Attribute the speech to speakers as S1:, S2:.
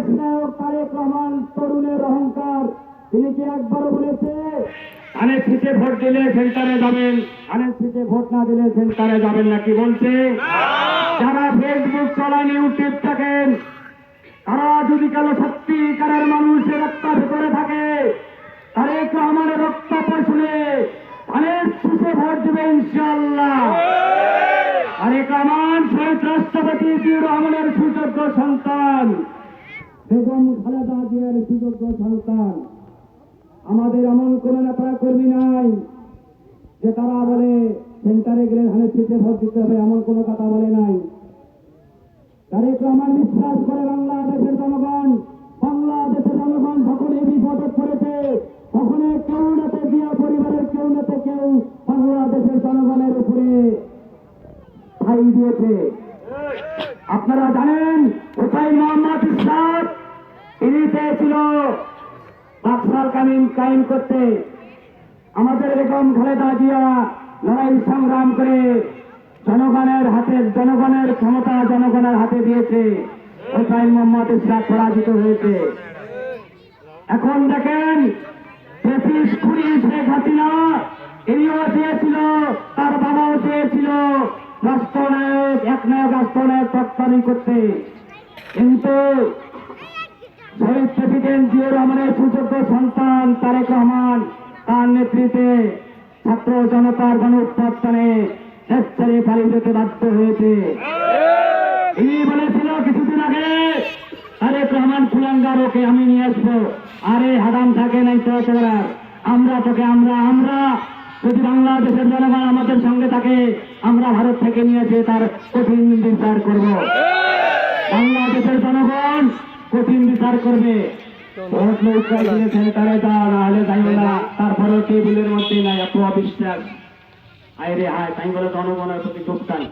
S1: দেশ নায়ক তারেক রহমান তরুণের অহংকার। তিনি কি একবারও বলেছে ধানের শীতে ভোট দিলে সেন্টারে যাবেন, ধানের শীতে ভোট না দিলে সেন্টারে যাবেন নাকি বলছে? যারা ফেসবুক চালান, ইউটিউব থাকেন, তারা যদি কেন সত্যিকারের মানুষের রক্ত ভেতরে থাকে, তারেক রহমানের রক্ত শুনে ধানের শীতে ভোট দেবে ইনশাআল্লাহ। তারেক রহমান শহীদ রাষ্ট্রপতি জিয়াউর রহমানের সুযোগ্য সন্তান, বেগম খালেদা জিয়ার সুযোগ্য সন্তান। আমাদের এমন কোন নেতা কর্মী নাই যে তারা বলে সেন্টারে গেলে ধানের শীতে ভোট দিতে হবে, এমন কোন কথা বলে নাই। তারেক রহমান বিশ্বাস করে বাংলাদেশের জনগণ, বাংলাদেশের জনগণ যখন এই বিপদে পড়েছে তখন কেউ নাতে জিয়া পরিবারের কেউ নাতে কেউ বাংলাদেশের জনগণের উপরে ঠাই দিয়েছে। আপনারা জানেন হুসাইন মোহাম্মদ ইসলাম তিনি চেয়েছিল বাকশাল কায়েম করতে। আমাদের বেগম খালেদা জিয়া লড়াই সংগ্রাম করে জনগণের ক্ষমতা জনগণের হাতে দিয়েছে। হুসাইন মোহাম্মদ ইসলাম পরাজিত হয়েছে। এখন দেখেন ব্রিটিশ খুনি শেখ হাসিনা ইনিও চেয়েছিল, তার বাবাও চেয়েছিল রাষ্ট্রনায়ক রাষ্ট্রনায়ক তৎকালীন করতে, কিন্তু শহীদ প্রেসিডেন্ট জিয়াউর রহমানের সুযোগ্য সন্তান তারেক রহমান তার নেতৃত্বে ছাত্র জনতার গণ উত্থানে দেশ ছেড়ে পালিয়ে যেতে বাধ্য হয়েছে। তিনি বলেছিল কিছুদিন আগে তারেক রহমান কুলাঙ্গার, ওকে আমি নিয়ে আসবো। আরে হাদাম থাকে নাই তো করার, আমরা তোকে আমরা যদি বাংলাদেশের জনগণ আমাদের সঙ্গে থাকে আমরা ভারত থেকে নিয়ে এসে তার কঠিন বিচার করব। বাংলাদেশের জনগণ কঠিন বিচার করবে। ভোট নৌকায় দিলে সেন্টারে যাও, না হলে যাইও না। তারপরেও টেবিলের মধ্যে নাই এত অবিশ্বাস। আয় রে হায়, তাই বলে জনগণের প্রতি যোগদান।